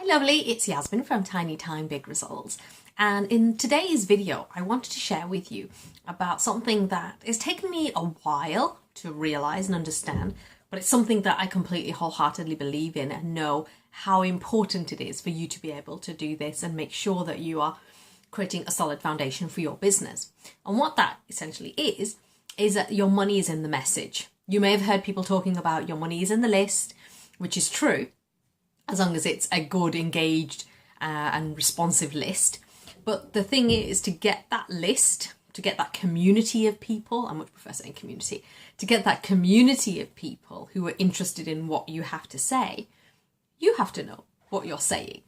lovely, it's Yasmin from Tiny Time Big Results, and in today's video I wanted to share with you about something that has taken me a while to realise and understand, but it's something that I completely wholeheartedly believe in and know how important it is for you to be able to do this and make sure that you are creating a solid foundation for your business. And what that essentially is that your money is in the message. You may have heard people talking about your money is in the list, which is true, as long as it's a good, engaged and responsive list. But the thing is, to get that list, to get that community of people, I much prefer saying community, to get that community of people who are interested in what you have to say, you have to know what you're saying.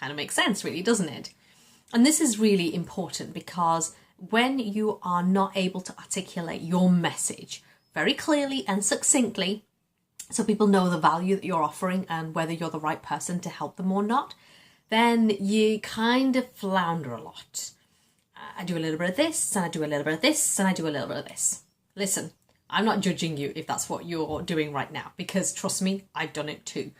Kind of makes sense, really, doesn't it? And this is really important because when you are not able to articulate your message very clearly and succinctly, so people know the value that you're offering and whether you're the right person to help them or not, then you kind of flounder a lot. I do a little bit of this, and I do a little bit of this, and I do a little bit of this. Listen, I'm not judging you if that's what you're doing right now, because trust me, I've done it too.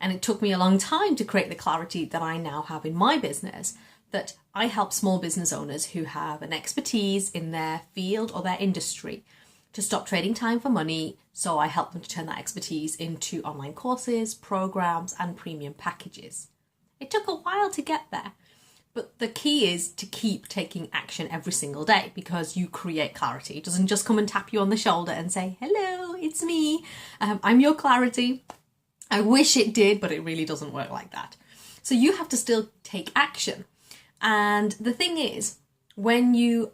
And it took me a long time to create the clarity that I now have in my business, that I help small business owners who have an expertise in their field or their industry to stop trading time for money. So I help them to turn that expertise into online courses, programs, and premium packages. It took a while to get there, but the key is to keep taking action every single day because you create clarity. It doesn't just come and tap you on the shoulder and say, hello, it's me. I'm your clarity. I wish it did, but it really doesn't work like that. So you have to still take action. And the thing is, when you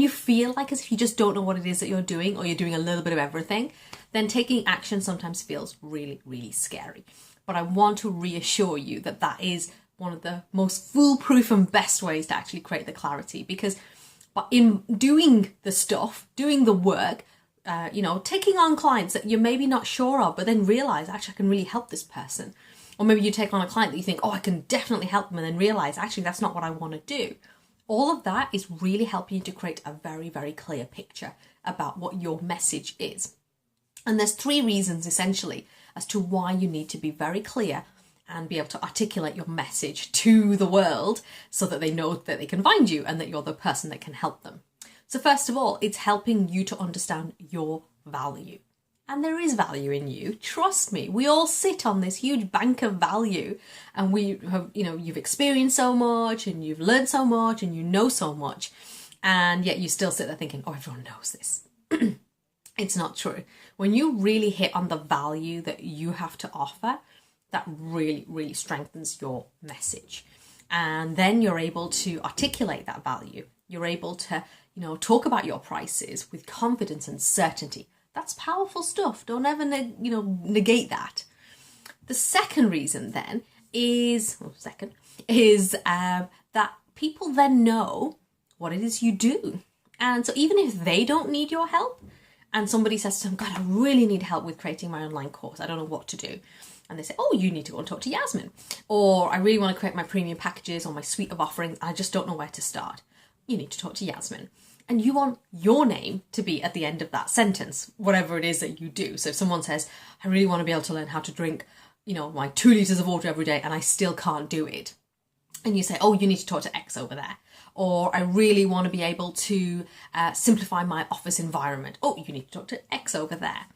feel like as if you just don't know what it is that you're doing, or you're doing a little bit of everything, then taking action sometimes feels really, really scary. But I want to reassure you that that is one of the most foolproof and best ways to actually create the clarity, because in doing the stuff, doing the work, taking on clients that you're maybe not sure of, but then realize, actually, I can really help this person. Or maybe you take on a client that you think, oh, I can definitely help them, and then realize, actually, that's not what I want to do. All of that is really helping you to create a very, very clear picture about what your message is. And there's 3 reasons, essentially, as to why you need to be very clear and be able to articulate your message to the world so that they know that they can find you and that you're the person that can help them. So first of all, it's helping you to understand your value. And there is value in you. Trust me, we all sit on this huge bank of value, and we have, you've experienced so much and you've learned so much and you know so much, and yet you still sit there thinking, oh, everyone knows this. It's not true. When you really hit on the value that you have to offer, that really, really strengthens your message. And then you're able to articulate that value. You're able to, talk about your prices with confidence and certainty. That's powerful stuff. Don't ever, negate that. The second reason then is that people then know what it is you do. And so even if they don't need your help, and somebody says to them, God, I really need help with creating my online course, I don't know what to do. And they say, oh, you need to go and talk to Yasmin. Or I really want to create my premium packages or my suite of offerings, I just don't know where to start. You need to talk to Yasmin. And you want your name to be at the end of that sentence, whatever it is that you do. So if someone says, I really want to be able to learn how to drink, my 2 litres of water every day, and I still can't do it. And you say, oh, you need to talk to X over there. Or I really want to be able to simplify my office environment. Oh, you need to talk to X over there.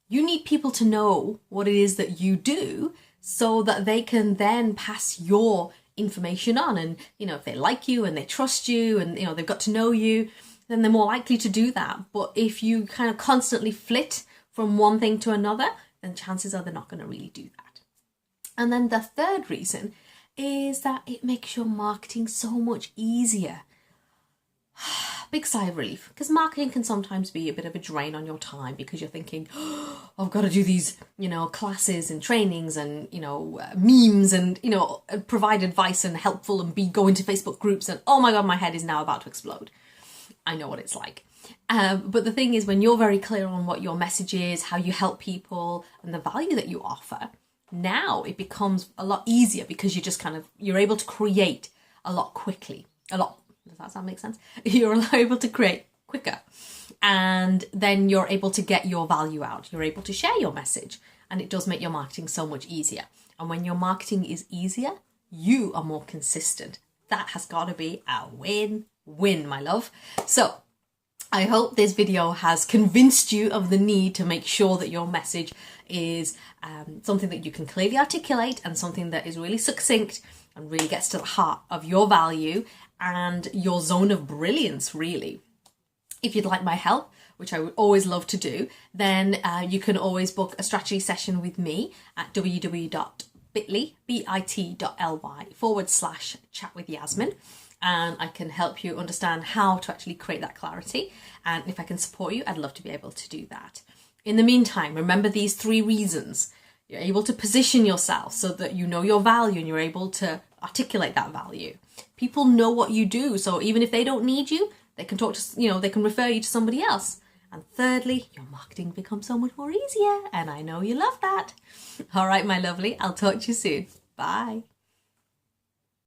You need people to know what it is that you do so that they can then pass your information on. And, if they like you and they trust you and, they've got to know you, then they're more likely to do that. But if you kind of constantly flit from one thing to another, then chances are they're not going to really do that. And then the third reason is that it makes your marketing so much easier. Big sigh of relief, because marketing can sometimes be a bit of a drain on your time because you're thinking, oh, I've got to do these, classes and trainings and, memes and, provide advice and helpful and go into Facebook groups, and oh my God, my head is now about to explode. I know what it's like. But the thing is, when you're very clear on what your message is, how you help people, and the value that you offer, now it becomes a lot easier because you're able to create a lot quickly. Does that make sense? You're able to create quicker. And then you're able to get your value out. You're able to share your message. And it does make your marketing so much easier. And when your marketing is easier, you are more consistent. That has got to be a win-win, my love. So I hope this video has convinced you of the need to make sure that your message is something that you can clearly articulate and something that is really succinct and really gets to the heart of your value and your zone of brilliance, really. If you'd like my help, which I would always love to do, then you can always book a strategy session with me at www.bit.ly/chat-with-Yasmin. And I can help you understand how to actually create that clarity. And if I can support you, I'd love to be able to do that. In the meantime, remember these 3 reasons. You're able to position yourself so that you know your value and you're able to articulate that value. People know what you do, so even if they don't need you, they can talk to, they can refer you to somebody else. And thirdly, your marketing becomes so much more easier, and I know you love that. All right, my lovely, I'll talk to you soon. Bye.